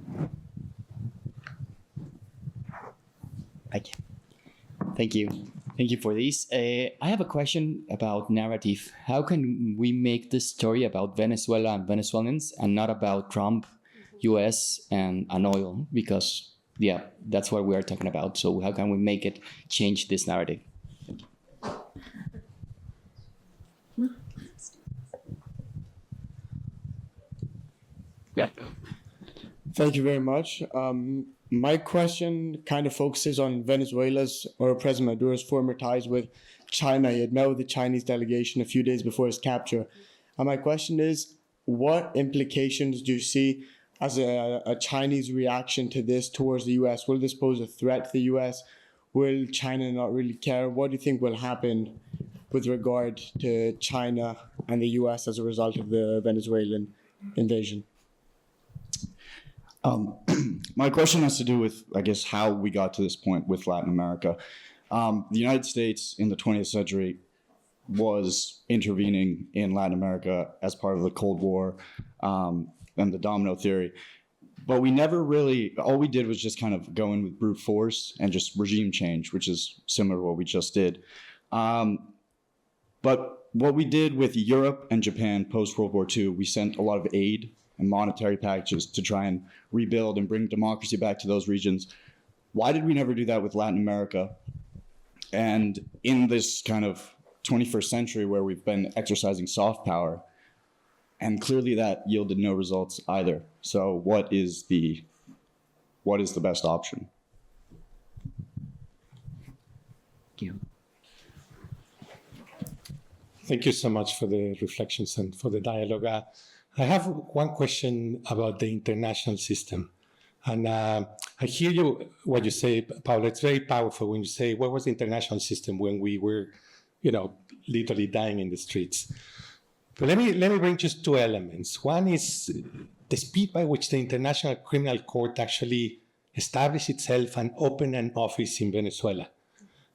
Thank you. Thank you for this. I have a question about narrative. How can we make this story about Venezuela and Venezuelans and not about Trump, US, and oil? Because, that's what we are talking about. So how can we make it change this narrative? Yeah. Thank you very much. My question kind of focuses on Venezuela's or President Maduro's former ties with China. He had met with the Chinese delegation a few days before his capture. And my question is, what implications do you see as a Chinese reaction to this towards the U.S.? Will this pose a threat to the U.S.? Will China not really care? What do you think will happen with regard to China and the US as a result of the Venezuelan invasion? My question has to do with, I guess, how we got to this point with Latin America. The United States in the 20th century was intervening in Latin America as part of the Cold War and the domino theory. But we never really, all we did was just kind of go in with brute force and just regime change, which is similar to what we just did. But what we did with Europe and Japan post-World War II, we sent a lot of aid and monetary packages to try and rebuild and bring democracy back to those regions. Why did we never do that with Latin America? And in this kind of 21st century where we've been exercising soft power, and clearly that yielded no results either. So what is the best option? Thank you. Thank you so much for the reflections and for the dialogue. I have one question about the international system. And I hear you, what you say, Paola. It's very powerful when you say, what was the international system when we were, literally dying in the streets? But let me bring just two elements. One is the speed by which the International Criminal Court actually established itself and opened an office in Venezuela.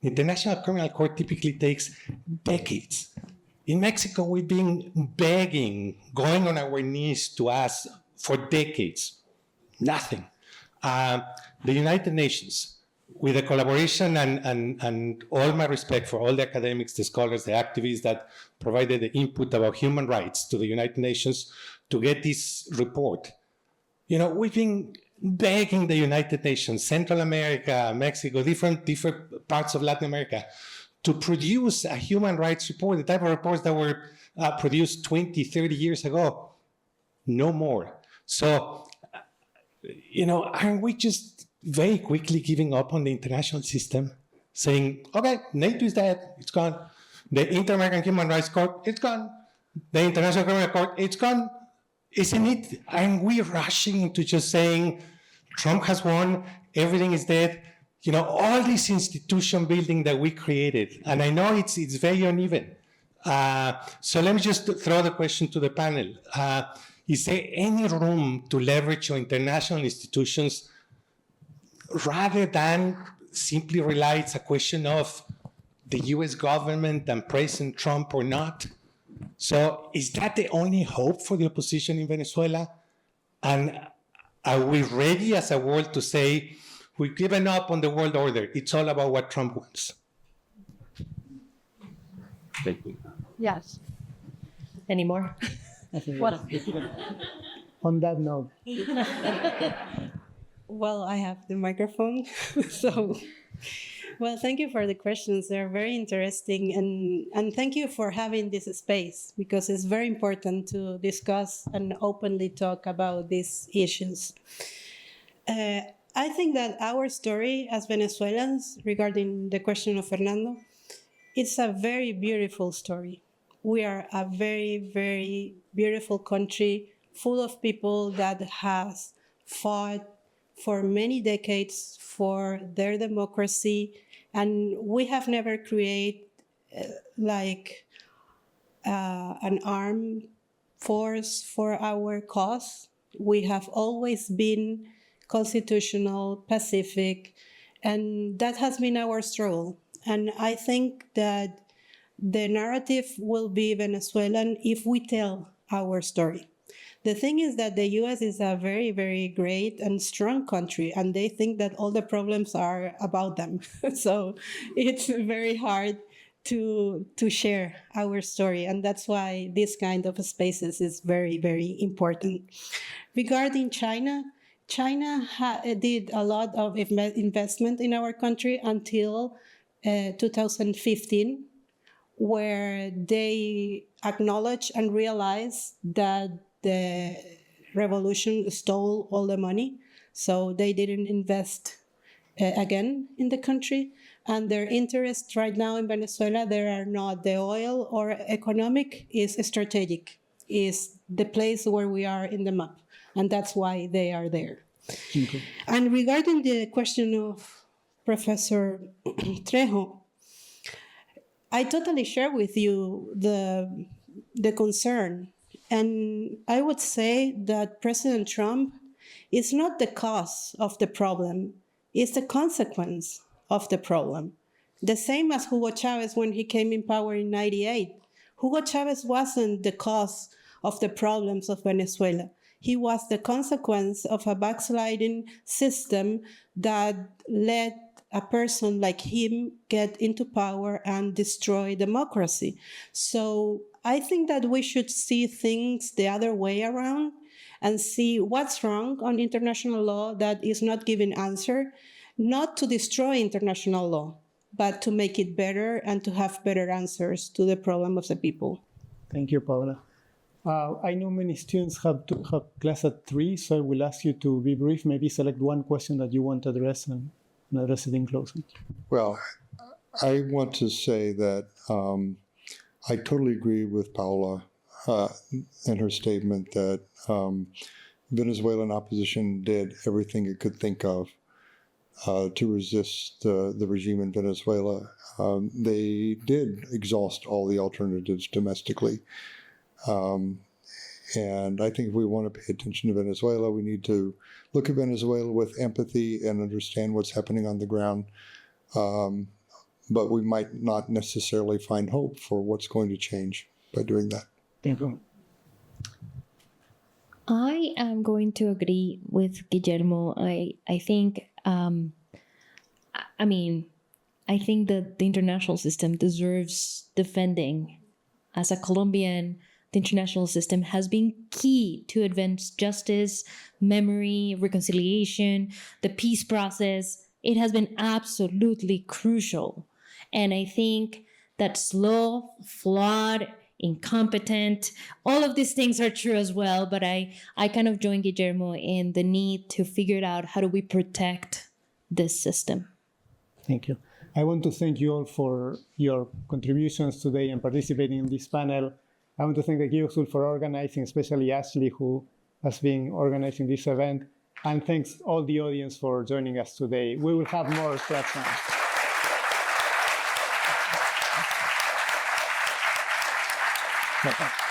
The International Criminal Court typically takes decades. In Mexico, we've been begging, going on our knees to ask for decades. Nothing. The United Nations, with the collaboration and all my respect for all the academics, the scholars, the activists that provided the input about human rights to the United Nations to get this report. We've been begging the United Nations, Central America, Mexico, different parts of Latin America, to produce a human rights report, the type of reports that were produced 20, 30 years ago. No more. So, aren't we just very quickly giving up on the international system, saying, okay, NATO is dead, it's gone. The Inter-American Human Rights Court, it's gone. The International Criminal Court, it's gone. Isn't it? Aren't we rushing into just saying, Trump has won, everything is dead? All this institution building that we created, and I know it's very uneven. So let me just throw the question to the panel. Is there any room to leverage your international institutions rather than simply rely it's a question of the US government and President Trump or not? So is that the only hope for the opposition in Venezuela? And are we ready as a world to say, we've given up on the world order, it's all about what Trump wants? Yes. Any more? What? On that note. Well, I have the microphone, so. Well, thank you for the questions. They're very interesting, and thank you for having this space, because it's very important to discuss and openly talk about these issues. I think that our story as Venezuelans, regarding the question of Fernando, it's a very beautiful story. We are a very, very beautiful country full of people that has fought for many decades for their democracy, and we have never created an armed force for our cause. We have always been constitutional, pacific, and that has been our struggle. And I think that the narrative will be Venezuelan if we tell our story. The thing is that the US is a very, very great and strong country, and they think that all the problems are about them. So it's very hard to share our story, and that's why this kind of spaces is very, very important. Regarding China, China did a lot of investment in our country until 2015, where they acknowledged and realized that the revolution stole all the money, so they didn't invest again in the country. And their interest right now in Venezuela, they are not the oil or economic, is strategic, is the place where we are in the map, and that's why they are there. Okay. And regarding the question of Professor Trejo, I totally share with you the concern. And I would say that President Trump is not the cause of the problem, it's the consequence of the problem. The same as Hugo Chavez when he came in power in 98. Hugo Chavez wasn't the cause of the problems of Venezuela. He was the consequence of a backsliding system that let a person like him get into power and destroy democracy. So I think that we should see things the other way around and see what's wrong on international law that is not giving answer, not to destroy international law, but to make it better and to have better answers to the problem of the people. Thank you, Paola. I know many students have to have class at 3, so I will ask you to be brief, maybe select one question that you want to address and address it in closing. Well, I want to say that I totally agree with Paola in her statement that Venezuelan opposition did everything it could think of to resist the regime in Venezuela. They did exhaust all the alternatives domestically. And I think if we want to pay attention to Venezuela, we need to look at Venezuela with empathy and understand what's happening on the ground. But we might not necessarily find hope for what's going to change by doing that. Thank you. I am going to agree with Guillermo. I think, I think that the international system deserves defending. As a Colombian, the international system has been key to advance justice, memory, reconciliation, the peace process. It has been absolutely crucial. And I think that slow, flawed, incompetent, all of these things are true as well. But I kind of join Guillermo in the need to figure out how do we protect this system. Thank you. I want to thank you all for your contributions today and participating in this panel. I want to thank the Keough School for organizing, especially Ashley, who has been organizing this event. And thanks all the audience for joining us today. We will have more questions. Bye.